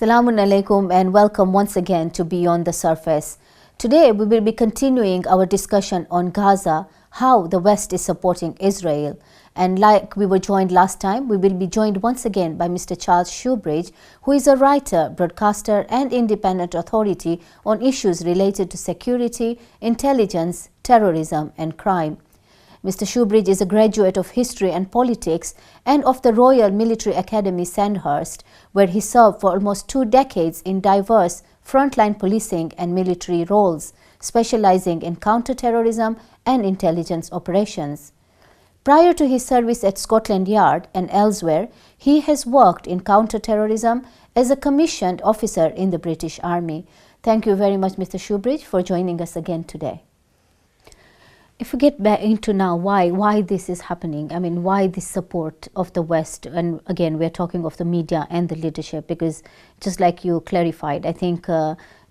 Assalamu alaikum and welcome once again to Beyond the Surface. Today we will be continuing our discussion on Gaza, how the West is supporting Israel. And like we were joined last time, we will be joined once again by Mr. Charles Shoebridge, who is a writer, broadcaster and independent authority on issues related to security, intelligence, terrorism and crime. Mr. Shoebridge is a graduate of History and Politics and of the Royal Military Academy Sandhurst, where he served for almost 2 decades in diverse frontline policing and military roles, specializing in counter-terrorism and intelligence operations. Prior to his service at Scotland Yard and elsewhere, he has worked in counter-terrorism as a commissioned officer in the British Army. Thank you very much, Mr. Shoebridge, for joining us again today. If we get back into now why this is happening, I mean, why this support of the West, and again, we're talking of the media and the leadership, because just like you clarified, I think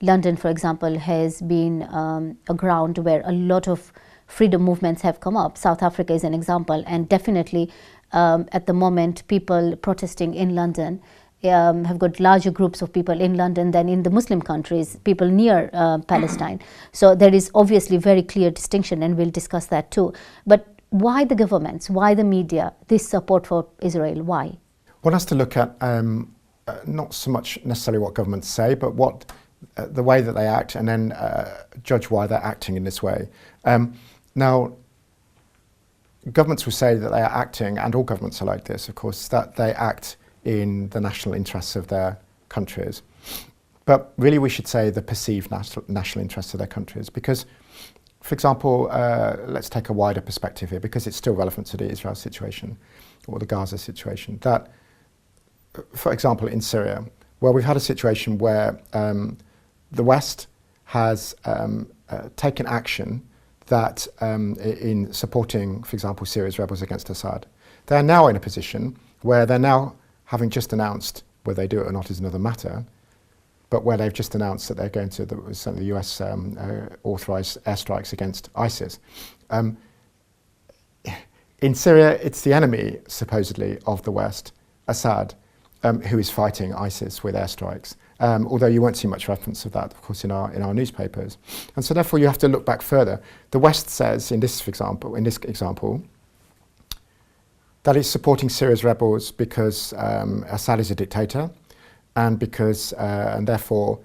London, for example, has been a ground where a lot of freedom movements have come up. South Africa is an example, and definitely at the moment, people protesting in London have got larger groups of people in London than in the Muslim countries, people near Palestine. So there is obviously very clear distinction, and we'll discuss that too. But why the governments, why the media, this support for Israel, why? One has to look at not so much necessarily what governments say, but what the way that they act, and then judge why they're acting in this way. Now, governments will say that they are acting, and all governments are like this, of course, that they act in the national interests of their countries. But really we should say the perceived national interests of their countries, because, for example, let's take a wider perspective here, because it's still relevant to the Israel situation or the Gaza situation, that, for example, in Syria, where we've had a situation where the West has taken action that in supporting, for example, Syria's rebels against Assad. They're now in a position where they're now having just announced, whether they do it or not is another matter, but where they've just announced that they're going to, certainly the US authorised airstrikes against ISIS. In Syria, it's the enemy, supposedly, of the West, Assad, who is fighting ISIS with airstrikes. Although you won't see much reference of that, of course, in our newspapers. And so therefore you have to look back further. The West says, in this example, that it's supporting Syria's rebels because Assad is a dictator, and because, and therefore,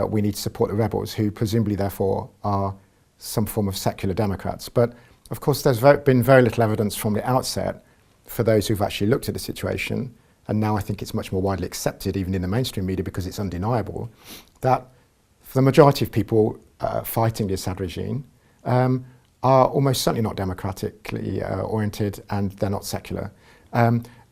we need to support the rebels, who presumably, therefore, are some form of secular Democrats. But of course, there's been very little evidence from the outset for those who've actually looked at the situation, and now I think it's much more widely accepted, even in the mainstream media, because it's undeniable, that for the majority of people fighting the Assad regime, are almost certainly not democratically oriented, and they're not secular.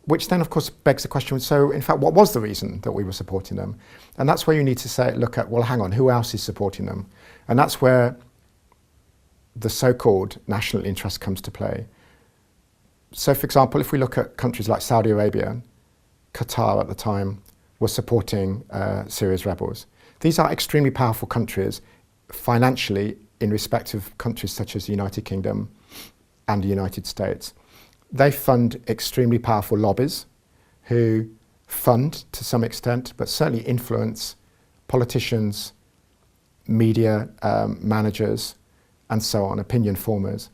Which then, of course, begs the question, so in fact, what was the reason that we were supporting them? And that's where you need to look at, well, hang on, who else is supporting them? And that's where the so-called national interest comes to play. So, for example, if we look at countries like Saudi Arabia, Qatar at the time was supporting Syria's rebels. These are extremely powerful countries financially, in respect of countries such as the United Kingdom and the United States. They fund extremely powerful lobbies who fund, to some extent, but certainly influence politicians, media managers, and so on, opinion formers.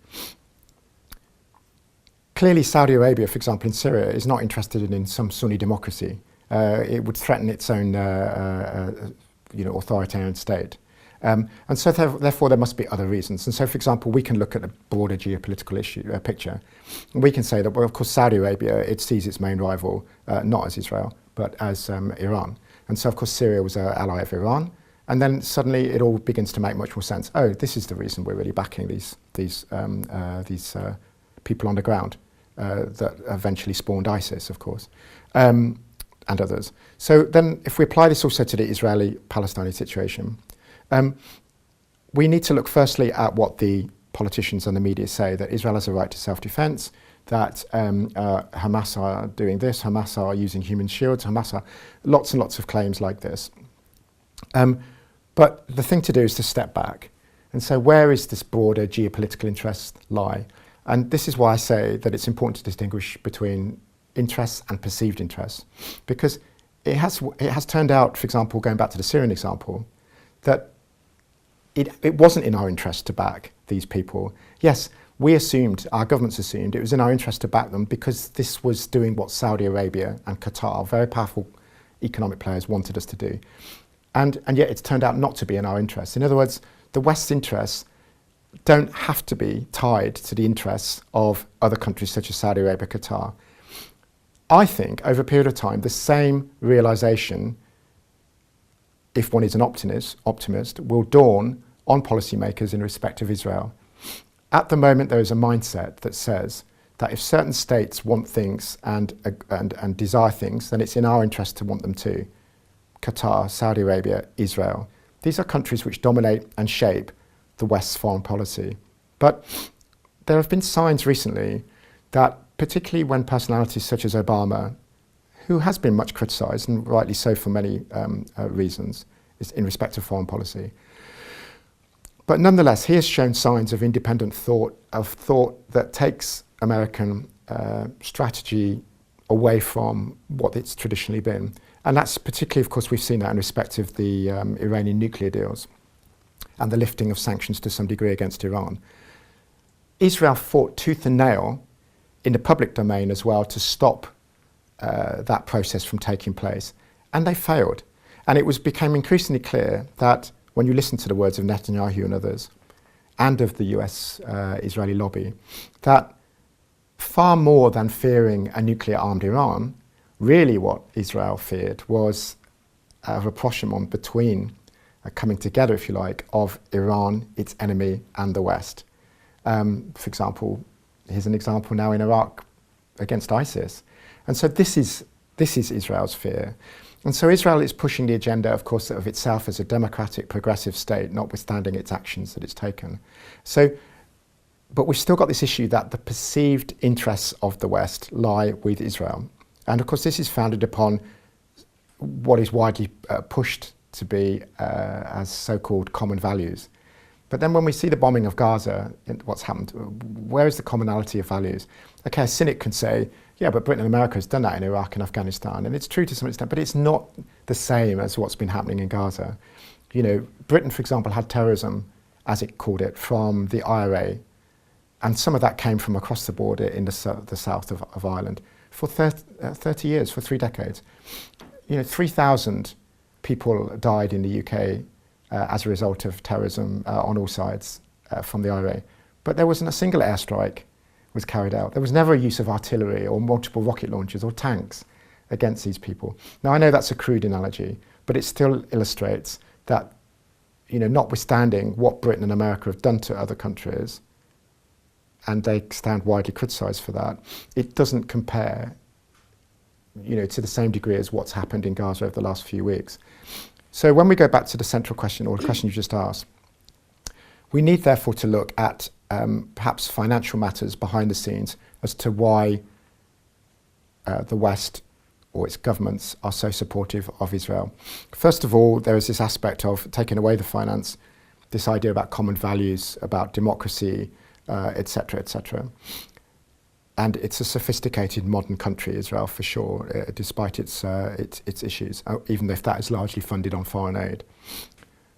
Clearly, Saudi Arabia, for example, in Syria, is not interested in some Sunni democracy. It would threaten its own authoritarian state. And so therefore there must be other reasons. And so, for example, we can look at a broader geopolitical picture. And we can say that, well, of course, Saudi Arabia, it sees its main rival not as Israel, but as Iran. And so, of course, Syria was an ally of Iran. And then suddenly it all begins to make much more sense. Oh, this is the reason we're really backing these people on the ground that eventually spawned ISIS, of course, and others. So then if we apply this also to the Israeli-Palestinian situation, we need to look firstly at what the politicians and the media say, that Israel has a right to self-defense, that Hamas are doing this, Hamas are using human shields, Hamas are lots and lots of claims like this. But the thing to do is to step back and say, where is this broader geopolitical interest lie? And this is why I say that it's important to distinguish between interests and perceived interests. Because it has turned out, for example, going back to the Syrian example, that it wasn't in our interest to back these people. Yes, we assumed, our governments assumed, it was in our interest to back them because this was doing what Saudi Arabia and Qatar, very powerful economic players, wanted us to do. And yet it's turned out not to be in our interest. In other words, the West's interests don't have to be tied to the interests of other countries such as Saudi Arabia, Qatar. I think over a period of time, the same realization, if one is an optimist, will dawn on policymakers in respect of Israel. At the moment, there is a mindset that says that if certain states want things and desire things, then it's in our interest to want them too. Qatar, Saudi Arabia, Israel. These are countries which dominate and shape the West's foreign policy. But there have been signs recently that, particularly when personalities such as Obama, who has been much criticised, and rightly so for many reasons, is in respect of foreign policy, but nonetheless, he has shown signs of independent thought that takes American strategy away from what it's traditionally been. And that's particularly, of course, we've seen that in respect of the Iranian nuclear deals and the lifting of sanctions to some degree against Iran. Israel fought tooth and nail in the public domain as well to stop that process from taking place. And they failed. And it became increasingly clear that when you listen to the words of Netanyahu and others, and of the US-Israeli lobby, that far more than fearing a nuclear-armed Iran, really what Israel feared was a rapprochement between, coming together, if you like, of Iran, its enemy, and the West. For example, here's an example now in Iraq against ISIS. And so this is Israel's fear. And so Israel is pushing the agenda, of course, of itself as a democratic, progressive state, notwithstanding its actions that it's taken. But we've still got this issue that the perceived interests of the West lie with Israel. And of course, this is founded upon what is widely pushed to be as so-called common values. But then when we see the bombing of Gaza, what's happened, where is the commonality of values? Okay, a cynic can say, yeah, but Britain and America has done that in Iraq and Afghanistan, and it's true to some extent, but it's not the same as what's been happening in Gaza. You know, Britain, for example, had terrorism, as it called it, from the IRA, and some of that came from across the border in the south of Ireland for 30 years, for 3 decades. You know, 3,000 people died in the UK as a result of terrorism on all sides from the IRA. But there wasn't a single airstrike was carried out. There was never a use of artillery or multiple rocket launchers or tanks against these people. Now, I know that's a crude analogy, but it still illustrates that, you know, notwithstanding what Britain and America have done to other countries, and they stand widely criticised for that, it doesn't compare, you know, to the same degree as what's happened in Gaza over the last few weeks. So when we go back to the central question, or the question you just asked, we need therefore to look at perhaps financial matters behind the scenes as to why the West or its governments are so supportive of Israel. First of all, there is this aspect of taking away the finance, this idea about common values, about democracy, etc., etc. And it's a sophisticated modern country, Israel, for sure, despite its issues, even if that is largely funded on foreign aid.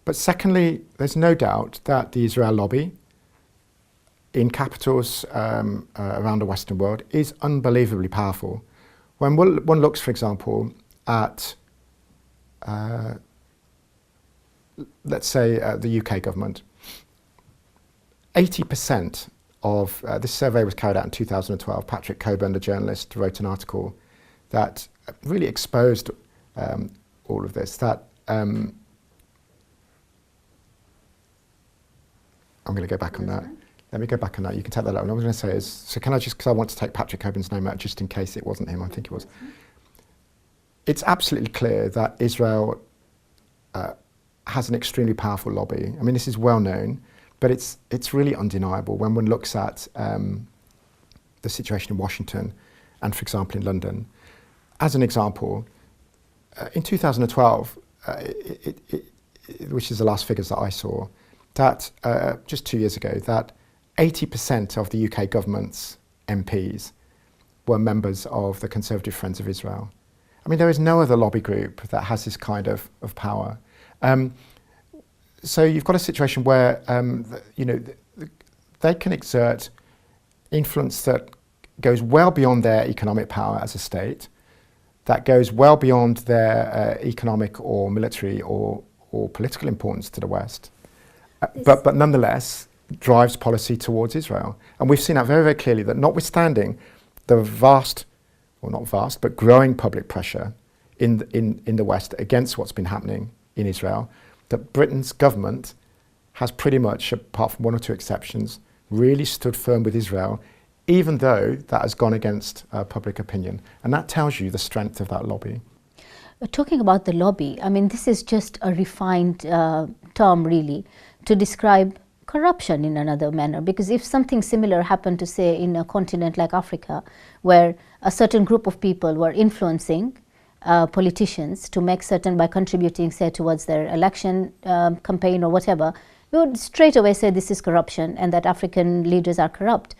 But secondly, there's no doubt that the Israel lobby in capitals around the Western world is unbelievably powerful. When one looks, for example, at, let's say, the UK government, 80% of, this survey was carried out in 2012, Patrick Coburn, the journalist, wrote an article that really exposed all of this, that I'm going to go back on that. Let me go back on that. You can take that out. What I was going to say is, so can I just, because I want to take Patrick Coburn's name out just in case it wasn't him, I think it was. It's absolutely clear that Israel has an extremely powerful lobby. I mean, this is well known, but it's really undeniable when one looks at the situation in Washington and, for example, in London. As an example, in 2012, which is the last figures that I saw, that just 2 years ago, that 80% of the UK government's MPs were members of the Conservative Friends of Israel. I mean, there is no other lobby group that has this kind of power. So you've got a situation where, they can exert influence that goes well beyond their economic power as a state, that goes well beyond their economic or military or political importance to the West, but nonetheless drives policy towards Israel. And we've seen that very, very clearly, that notwithstanding the growing public pressure in the West against what's been happening in Israel, that Britain's government has pretty much, apart from one or two exceptions, really stood firm with Israel, even though that has gone against public opinion. And that tells you the strength of that lobby. Talking about the lobby, I mean, this is just a refined term, really, to describe corruption in another manner. Because if something similar happened to, say, in a continent like Africa, where a certain group of people were influencing politicians to make certain, by contributing, say, towards their election campaign or whatever, we would straight away say this is corruption and that African leaders are corrupt.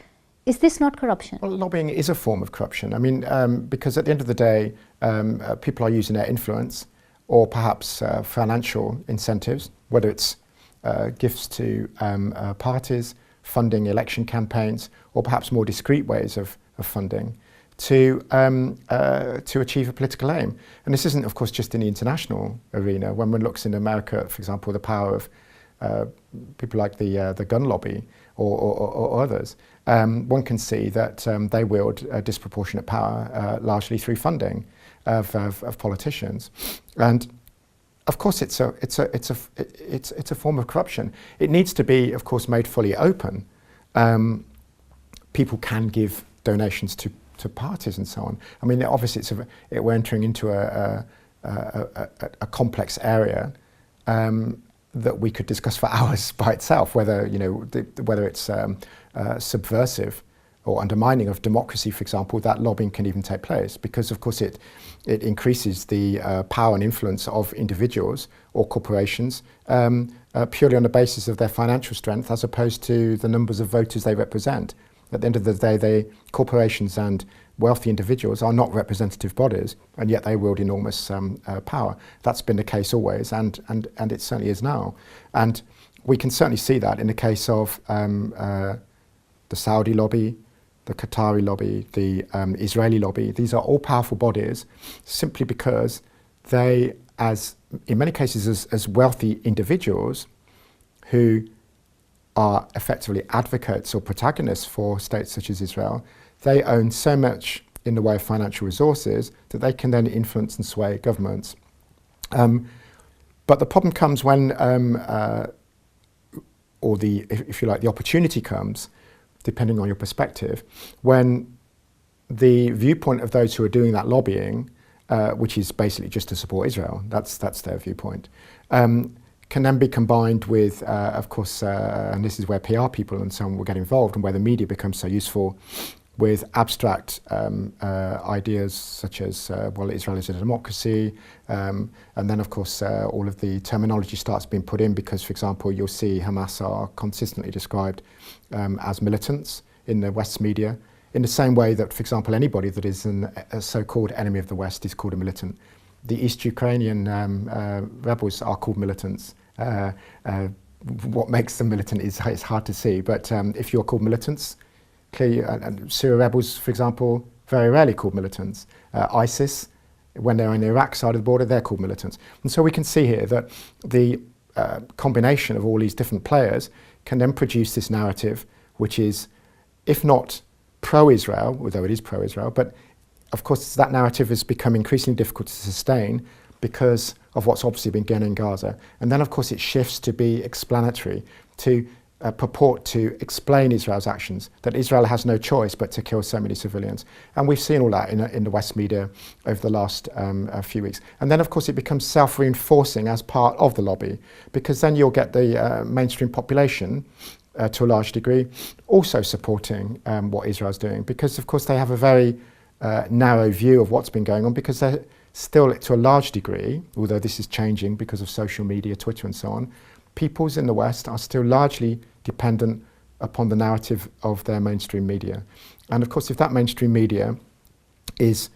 Is this not corruption? Well, lobbying is a form of corruption. I mean, because at the end of the day, people are using their influence or perhaps financial incentives, whether it's gifts to parties, funding election campaigns, or perhaps more discreet ways of funding to achieve a political aim. And this isn't, of course, just in the international arena. When one looks in America, for example, the power of people like the gun lobby or others, one can see that they wield a disproportionate power, largely through funding of politicians. And of course, it's a form of corruption. It needs to be, of course, made fully open. People can give donations to parties and so on. I mean, obviously, we're entering into a complex area that we could discuss for hours by itself, whether it's subversive or undermining of democracy, for example, that lobbying can even take place, because of course it increases the power and influence of individuals or corporations purely on the basis of their financial strength as opposed to the numbers of voters they represent. At the end of the day, corporations and wealthy individuals are not representative bodies, and yet they wield enormous power. That's been the case always, and it certainly is now. And we can certainly see that in the case of the Saudi lobby, the Qatari lobby, the Israeli lobby. These are all powerful bodies simply because they, in many cases, as wealthy individuals who are effectively advocates or protagonists for states such as Israel, they own so much in the way of financial resources that they can then influence and sway governments. But the problem comes when, if you like, the opportunity comes, depending on your perspective, when the viewpoint of those who are doing that lobbying, which is basically just to support Israel, that's their viewpoint, can then be combined with, of course, and this is where PR people and so on will get involved and where the media becomes so useful, with abstract ideas such as, well, Israel is a democracy, and then, of course, all of the terminology starts being put in because, for example, you'll see Hamas are consistently described as militants in the West's media, in the same way that, for example, anybody that is a so-called enemy of the West is called a militant. The East Ukrainian rebels are called militants. What makes them militant is hard to see, but if you're called militants, clearly, Syria rebels, for example, very rarely called militants. ISIS, when they're on the Iraq side of the border, they're called militants. And so we can see here that the combination of all these different players can then produce this narrative, which is, if not pro-Israel, although it is pro-Israel, but of course that narrative has become increasingly difficult to sustain because of what's obviously been going on in Gaza. And then, of course, it shifts to be explanatory, to purport to explain Israel's actions, that Israel has no choice but to kill so many civilians. And we've seen all that in the West media over the last few weeks. And then, of course, it becomes self-reinforcing as part of the lobby, because then you'll get the mainstream population, to a large degree, also supporting what Israel's doing, because, of course, they have a very narrow view of what's been going on, because they're still, to a large degree, although this is changing because of social media, Twitter and so on, peoples in the West are still largely dependent upon the narrative of their mainstream media. And of course, if that mainstream media is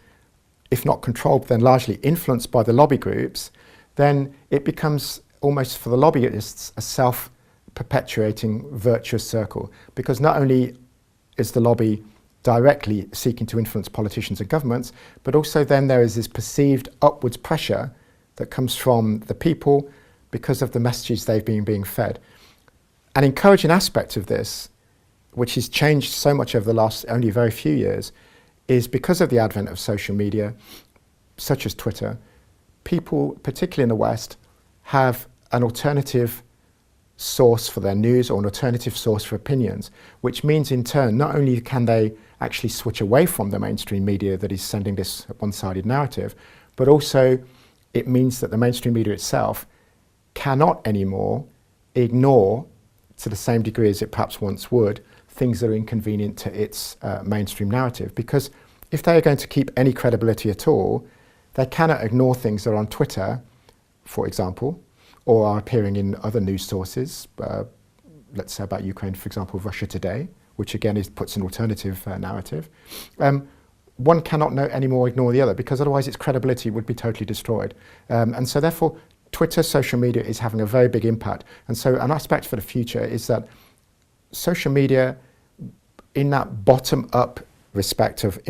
if not controlled, then largely influenced by the lobby groups, then it becomes almost for the lobbyists a self-perpetuating virtuous circle, because not only is the lobby directly seeking to influence politicians and governments, but also then there is this perceived upwards pressure that comes from the people because of the messages they've been being fed. An encouraging aspect of this, which has changed so much over the last only very few years, is because of the advent of social media, such as Twitter, people, particularly in the West, have an alternative source for their news or an alternative source for opinions, which means in turn, not only can they actually switch away from the mainstream media that is sending this one-sided narrative, but also it means that the mainstream media itself cannot anymore ignore, to the same degree as it perhaps once would, things that are inconvenient to its mainstream narrative. Because if they are going to keep any credibility at all, they cannot ignore things that are on Twitter, for example, or are appearing in other news sources, let's say about Ukraine, for example, Russia Today, which again puts an alternative narrative. One cannot anymore ignore the other, because otherwise its credibility would be totally destroyed. And so therefore, Twitter, social media is having a very big impact. And so an aspect for the future is that social media, in that bottom-up respect of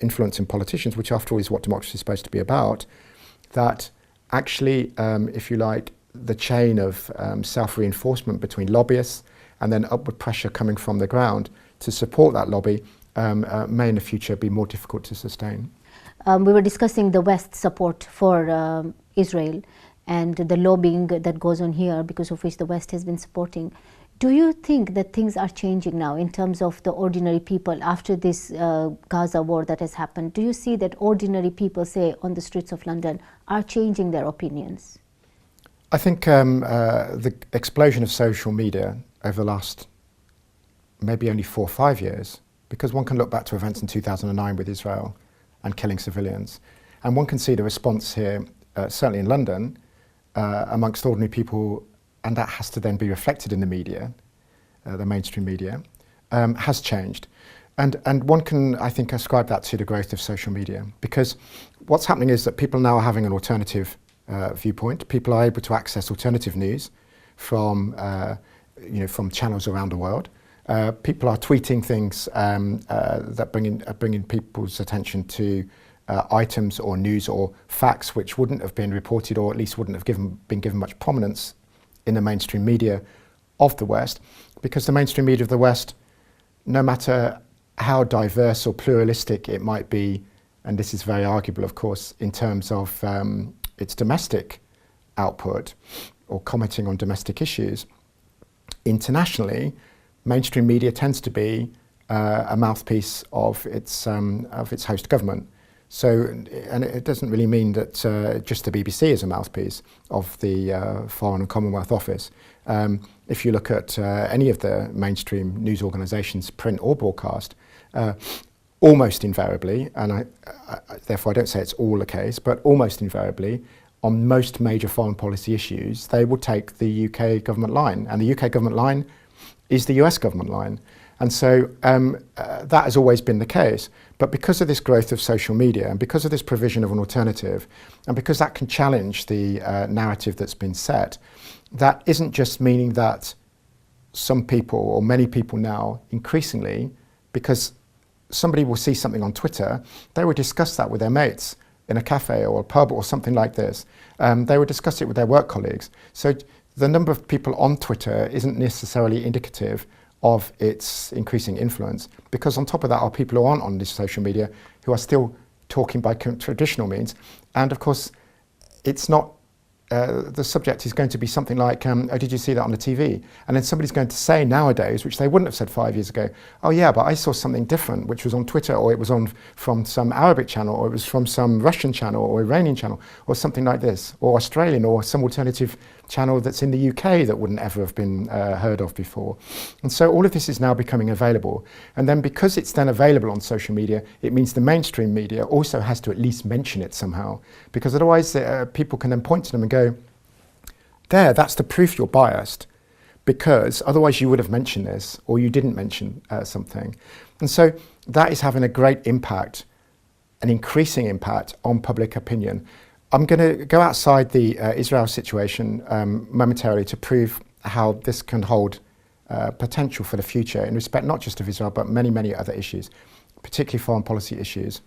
influencing politicians, which after all is what democracy is supposed to be about, that actually, if you like, the chain of self-reinforcement between lobbyists and then upward pressure coming from the ground to support that lobby may in the future be more difficult to sustain. We were discussing the West's support for Israel and the lobbying that goes on here, because of which the West has been supporting. Do you think that things are changing now in terms of the ordinary people after this Gaza war that has happened? Do you see that ordinary people, say, on the streets of London, are changing their opinions? I think the explosion of social media over the last maybe only 4 or 5 years, because one can look back to events in 2009 with Israel and killing civilians, and one can see the response here, certainly in London, amongst ordinary people, and that has to then be reflected in the media, the mainstream media, has changed. And one can, I think, ascribe that to the growth of social media, because what's happening is that people now are having an alternative viewpoint. People are able to access alternative news from, from channels around the world. People are tweeting things that are bringing people's attention to items or news or facts which wouldn't have been reported, or at least wouldn't have been given much prominence in the mainstream media of the West, because the mainstream media of the West, no matter how diverse or pluralistic it might be, and this is very arguable, of course, in terms of its domestic output or commenting on domestic issues, internationally, mainstream media tends to be a mouthpiece of its host government. So, and it doesn't really mean that just the BBC is a mouthpiece of the Foreign and Commonwealth Office. If you look at any of the mainstream news organisations, print or broadcast, almost invariably, and therefore I don't say it's all the case, but almost invariably, on most major foreign policy issues, they will take the UK government line, and the UK government line is the US government line. And so that has always been the case. But because of this growth of social media, and because of this provision of an alternative, and because that can challenge the narrative that's been set, that isn't just meaning that some people, or many people now, increasingly, because somebody will see something on Twitter, they will discuss that with their mates in a cafe or a pub or something like this. They will discuss it with their work colleagues. So the number of people on Twitter isn't necessarily indicative of its increasing influence, because on top of that are people who aren't on this social media who are still talking by traditional means. And of course, it's not, the subject is going to be something like, oh, did you see that on the TV? And then somebody's going to say nowadays, which they wouldn't have said 5 years ago, oh yeah, but I saw something different, which was on Twitter, or it was from some Arabic channel, or it was from some Russian channel, or Iranian channel, or something like this, or Australian, or some alternative channel that's in the UK that wouldn't ever have been heard of before. And so all of this is now becoming available. And then because it's then available on social media, it means the mainstream media also has to at least mention it somehow, because otherwise people can then point to them and go, there, that's the proof you're biased, because otherwise you would have mentioned this, or you didn't mention something. And so that is having a great impact an increasing impact on public opinion. I'm going to go outside the Israel situation momentarily to prove how this can hold potential for the future in respect not just of Israel but many, many other issues, particularly foreign policy issues.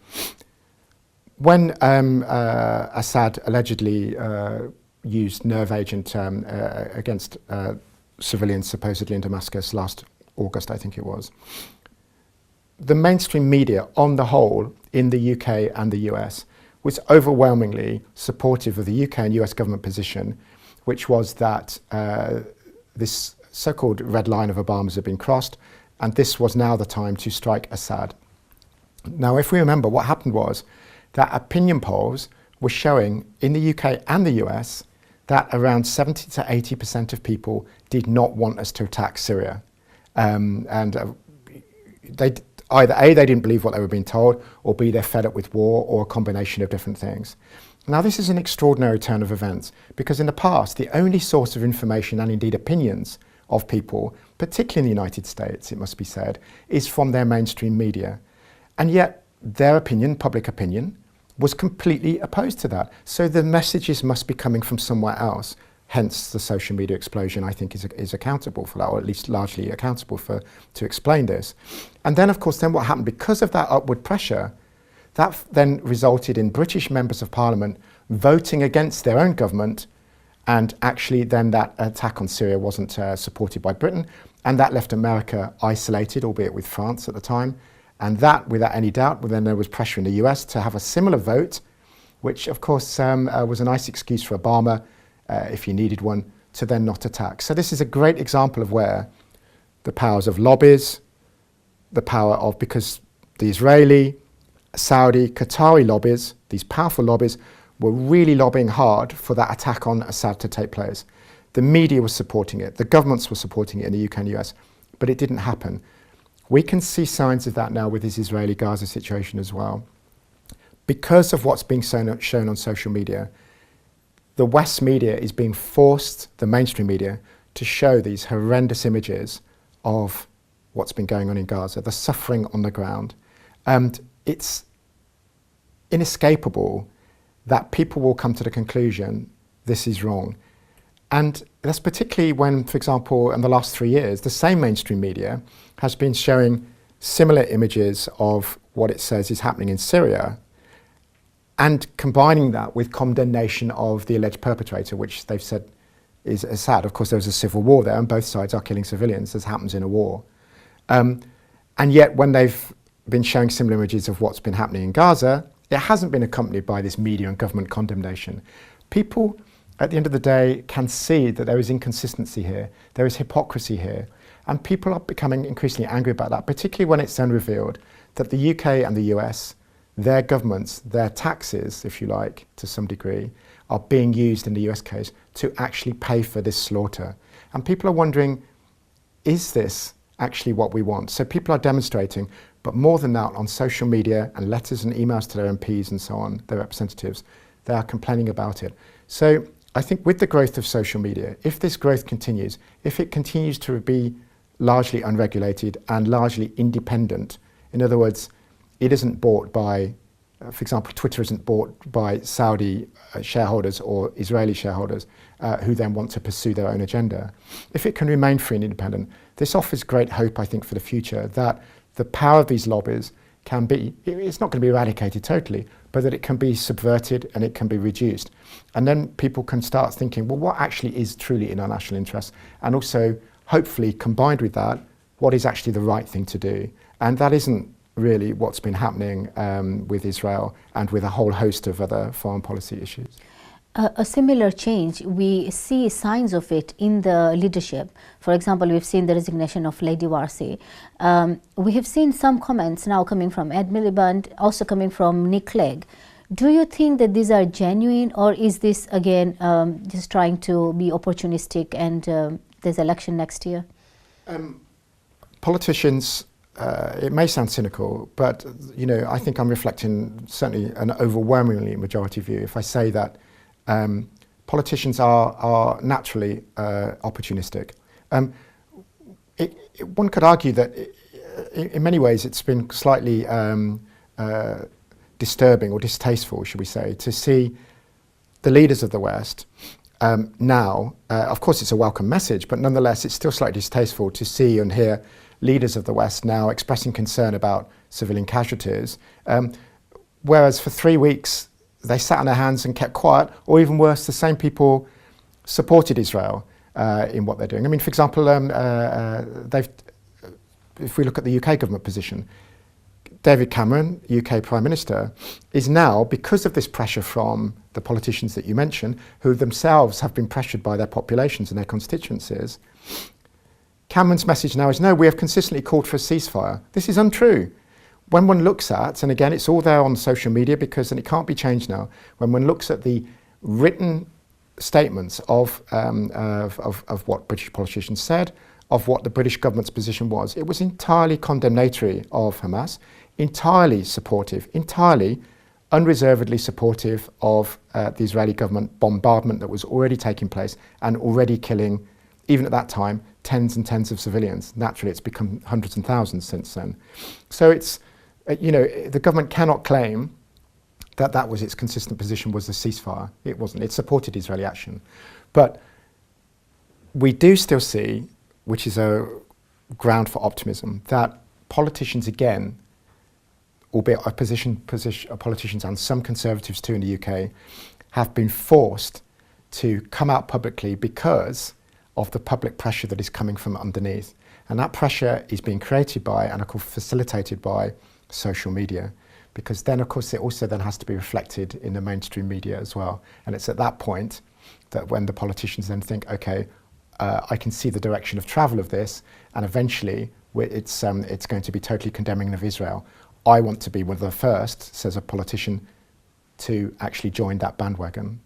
When Assad allegedly used nerve agent against civilians supposedly in Damascus last August, I think it was, the mainstream media on the whole in the UK and the US was overwhelmingly supportive of the UK and US government position, which was that this so-called red line of Obama's had been crossed, and this was now the time to strike Assad. Now, if we remember, what happened was that opinion polls were showing in the UK and the US that around 70 to 80% of people did not want us to attack Syria. They either A, they didn't believe what they were being told, or B, they're fed up with war, or a combination of different things. Now, this is an extraordinary turn of events, because in the past, the only source of information and indeed opinions of people, particularly in the United States, it must be said, is from their mainstream media. And yet, their opinion, public opinion, was completely opposed to that. So the messages must be coming from somewhere else. Hence, the social media explosion, I think, is accountable for that, or at least largely accountable to explain this. And then, of course, then what happened, because of that upward pressure, that then resulted in British members of Parliament voting against their own government, and actually then that attack on Syria wasn't supported by Britain, and that left America isolated, albeit with France at the time. And that, without any doubt, then there was pressure in the US to have a similar vote, which, of course, was a nice excuse for Obama, if he needed one, to then not attack. So this is a great example of where the powers of lobbies, the power of, because the Israeli, Saudi, Qatari lobbies, these powerful lobbies, were really lobbying hard for that attack on Assad to take place. The media was supporting it, the governments were supporting it in the UK and US, but it didn't happen. We can see signs of that now with this Israeli-Gaza situation as well. Because of what's being shown on social media, the West media is being forced, the mainstream media, to show these horrendous images of what's been going on in Gaza, the suffering on the ground. And it's inescapable that people will come to the conclusion this is wrong. And that's particularly when, for example, in the last 3 years, the same mainstream media has been showing similar images of what it says is happening in Syria, and combining that with condemnation of the alleged perpetrator, which they've said is Assad. Of course, there was a civil war there, and both sides are killing civilians, as happens in a war. And yet, when they've been showing similar images of what's been happening in Gaza, it hasn't been accompanied by this media and government condemnation. People, at the end of the day, can see that there is inconsistency here, there is hypocrisy here, and people are becoming increasingly angry about that, particularly when it's then revealed that the UK and the US, their governments, their taxes, if you like, to some degree, are being used in the US case to actually pay for this slaughter. And people are wondering, is this actually what we want? So people are demonstrating, but more than that, on social media and letters and emails to their MPs and so on, their representatives, they are complaining about it. So I think with the growth of social media, if this growth continues, if it continues to be largely unregulated and largely independent, in other words, it isn't bought by, for example, Twitter isn't bought by Saudi shareholders or Israeli shareholders who then want to pursue their own agenda. If it can remain free and independent, this offers great hope, I think, for the future, that the power of these lobbies can be, it's not going to be eradicated totally, but that it can be subverted and it can be reduced. And then people can start thinking, well, what actually is truly in our national interest? And also, hopefully, combined with that, what is actually the right thing to do? And that isn't really what's been happening with Israel and with a whole host of other foreign policy issues. A similar change, we see signs of it in the leadership. For example, we've seen the resignation of Lady Warsi. We have seen some comments now coming from Ed Miliband, also coming from Nick Clegg. Do you think that these are genuine, or is this again just trying to be opportunistic and there's election next year? Politicians, it may sound cynical, but you know, I think I'm reflecting certainly an overwhelmingly majority view if I say that politicians are naturally opportunistic. One could argue that in many ways it's been slightly disturbing or distasteful, should we say, to see the leaders of the West now, of course it's a welcome message, but nonetheless it's still slightly distasteful to see and hear leaders of the West now expressing concern about civilian casualties, whereas for 3 weeks they sat on their hands and kept quiet, or even worse, the same people supported Israel in what they're doing. I mean, for example, if we look at the UK government position, David Cameron, UK Prime Minister, is now, because of this pressure from the politicians that you mentioned, who themselves have been pressured by their populations and their constituencies, Cameron's message now is, no, we have consistently called for a ceasefire. This is untrue. When one looks at, and again, it's all there on social media and it can't be changed now, when one looks at the written statements of what British politicians said, of what the British government's position was, it was entirely condemnatory of Hamas, entirely supportive, entirely unreservedly supportive of the Israeli government bombardment that was already taking place and already killing, even at that time, tens and tens of civilians. Naturally, it's become hundreds and thousands since then. So it's, the government cannot claim that that was its consistent position, was the ceasefire. It wasn't. It supported Israeli action. But we do still see, which is a ground for optimism, that politicians again, albeit politicians and some Conservatives too in the UK, have been forced to come out publicly because of the public pressure that is coming from underneath. And that pressure is being created by and of course facilitated by social media, because then of course it also then has to be reflected in the mainstream media as well. And it's at that point that when the politicians then think, okay, I can see the direction of travel of this, and eventually it's going to be totally condemning of Israel. I want to be one of the first, says a politician, to actually join that bandwagon.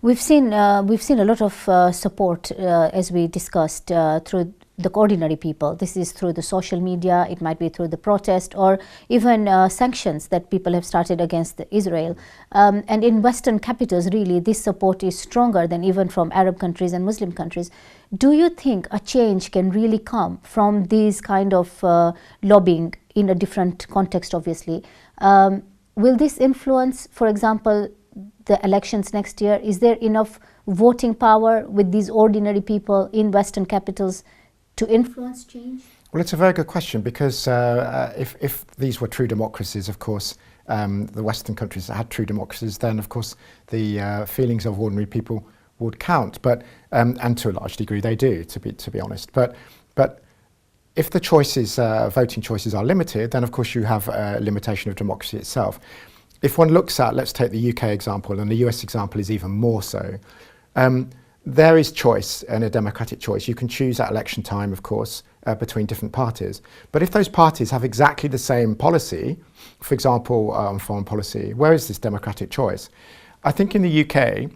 We've seen a lot of support, as we discussed, through the ordinary people. This is through the social media, it might be through the protest, or even sanctions that people have started against Israel. And in Western capitals, really, this support is stronger than even from Arab countries and Muslim countries. Do you think a change can really come from these kind of lobbying in a different context, obviously? Will this influence, for example, the elections next year? Is there enough voting power with these ordinary people in Western capitals to influence change? Well, it's a very good question, because if these were true democracies, of course, the Western countries that had true democracies, then of course the feelings of ordinary people would count. But and to a large degree they do, to be honest. But if the choices, voting choices, are limited, then of course you have a limitation of democracy itself. If one looks at, let's take the UK example, and the US example is even more so, there is choice, and a democratic choice. You can choose at election time, of course, between different parties. But if those parties have exactly the same policy, for example, on foreign policy, where is this democratic choice? I think in the UK,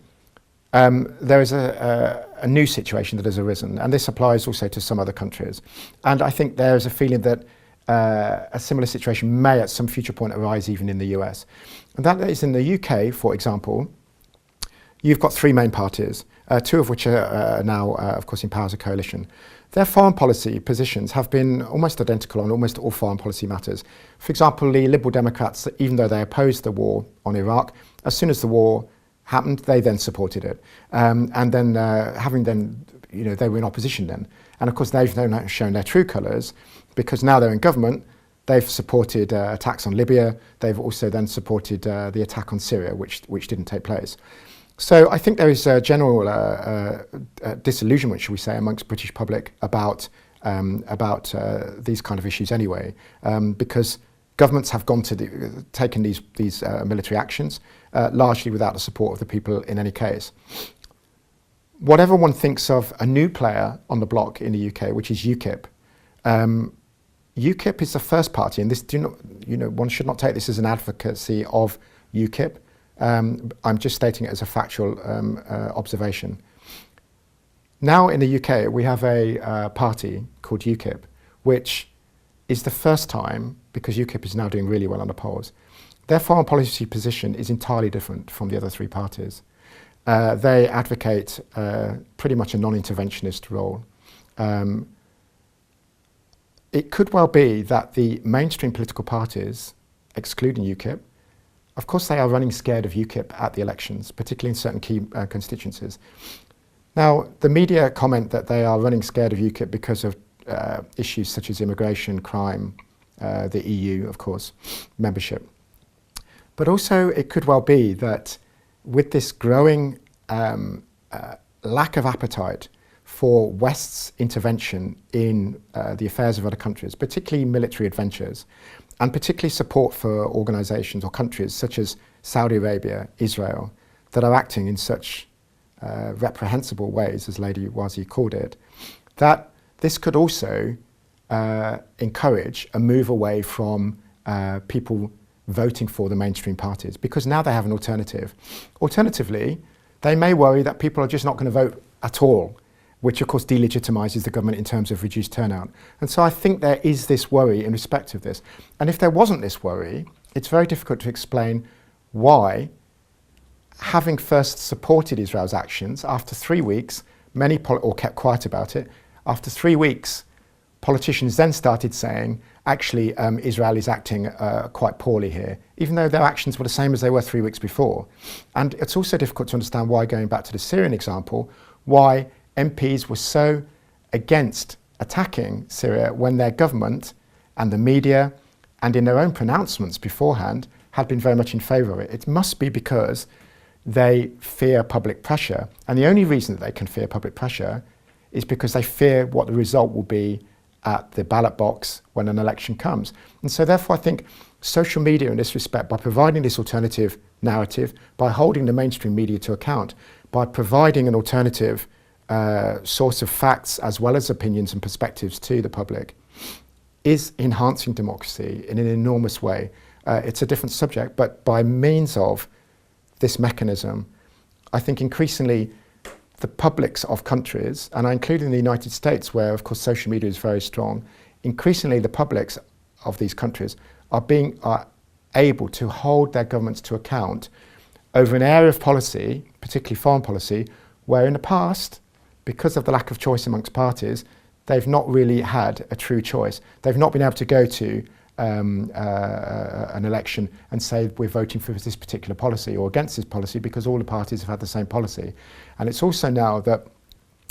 there is a new situation that has arisen, and this applies also to some other countries. And I think there is a feeling that a similar situation may at some future point arise even in the US. And that is, in the UK, for example, you've got three main parties, two of which are now, of course, in power as a coalition. Their foreign policy positions have been almost identical on almost all foreign policy matters. For example, the Liberal Democrats, even though they opposed the war on Iraq, as soon as the war happened, they then supported it. And then, they were in opposition then. And of course, they've now shown their true colours, because now they're in government. They've supported attacks on Libya. They've also then supported the attack on Syria, which didn't take place. So I think there is a general disillusionment, should we say, amongst British public about these kind of issues anyway, because governments have taken these military actions largely without the support of the people in any case. Whatever one thinks of a new player on the block in the UK, which is UKIP, UKIP is the first party, and this one should not take this as an advocacy of UKIP. I'm just stating it as a factual observation. Now in the UK, we have a party called UKIP, which is the first time, because UKIP is now doing really well on the polls, their foreign policy position is entirely different from the other three parties. They advocate pretty much a non-interventionist role. It could well be that the mainstream political parties, excluding UKIP, of course they are running scared of UKIP at the elections, particularly in certain key constituencies. Now, the media comment that they are running scared of UKIP because of issues such as immigration, crime, the EU, of course, membership. But also it could well be that with this growing lack of appetite for West's intervention in the affairs of other countries, particularly military adventures, and particularly support for organisations or countries such as Saudi Arabia, Israel, that are acting in such reprehensible ways, as Lady Wazi called it, that this could also encourage a move away from people voting for the mainstream parties, because now they have an alternative. Alternatively, they may worry that people are just not going to vote at all, which of course delegitimises the government in terms of reduced turnout. And so I think there is this worry in respect of this. And if there wasn't this worry, it's very difficult to explain why, having first supported Israel's actions, after 3 weeks, or kept quiet about it, after 3 weeks, politicians then started saying, actually, Israel is acting quite poorly here, even though their actions were the same as they were 3 weeks before. And it's also difficult to understand why, going back to the Syrian example, why MPs were so against attacking Syria when their government and the media and in their own pronouncements beforehand had been very much in favour of it. It must be because they fear public pressure. And the only reason that they can fear public pressure is because they fear what the result will be at the ballot box when an election comes. And so therefore I think social media in this respect, by providing this alternative narrative, by holding the mainstream media to account, by providing an alternative source of facts as well as opinions and perspectives to the public, is enhancing democracy in an enormous way. It's a different subject, but by means of this mechanism, I think increasingly the publics of countries, and I include in the United States where of course social media is very strong, increasingly the publics of these countries are able to hold their governments to account over an area of policy, particularly foreign policy, where in the past, because of the lack of choice amongst parties, they've not really had a true choice. They've not been able to go to an election and say we're voting for this particular policy or against this policy because all the parties have had the same policy. And it's also now that,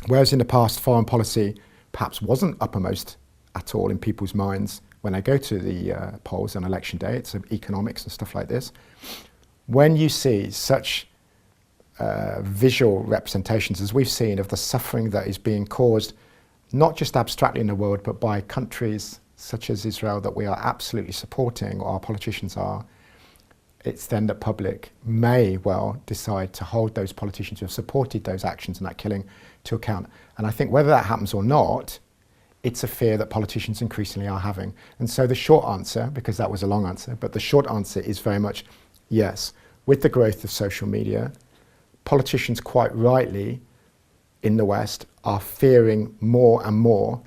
whereas in the past foreign policy perhaps wasn't uppermost at all in people's minds when they go to the polls on election day, it's economics and stuff like this, when you see such visual representations as we've seen of the suffering that is being caused not just abstractly in the world but by countries such as Israel that we are absolutely supporting, or our politicians are, it's then the public may well decide to hold those politicians who have supported those actions and that killing to account. And I think whether that happens or not, it's a fear that politicians increasingly are having. And so the short answer, because that was a long answer, but the short answer is very much yes. With the growth of social media, politicians quite rightly in the West are fearing more and more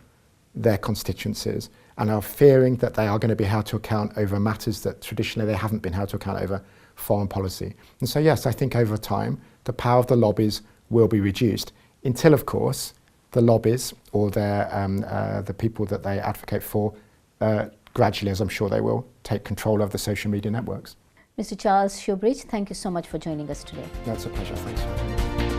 their constituencies and are fearing that they are going to be held to account over matters that traditionally they haven't been held to account over, foreign policy. And so yes, I think over time the power of the lobbies will be reduced until of course the lobbies or the people that they advocate for gradually, as I'm sure they will, take control of the social media networks. Mr. Charles Shoebridge, thank you so much for joining us today. That's a pleasure. Thanks for having me.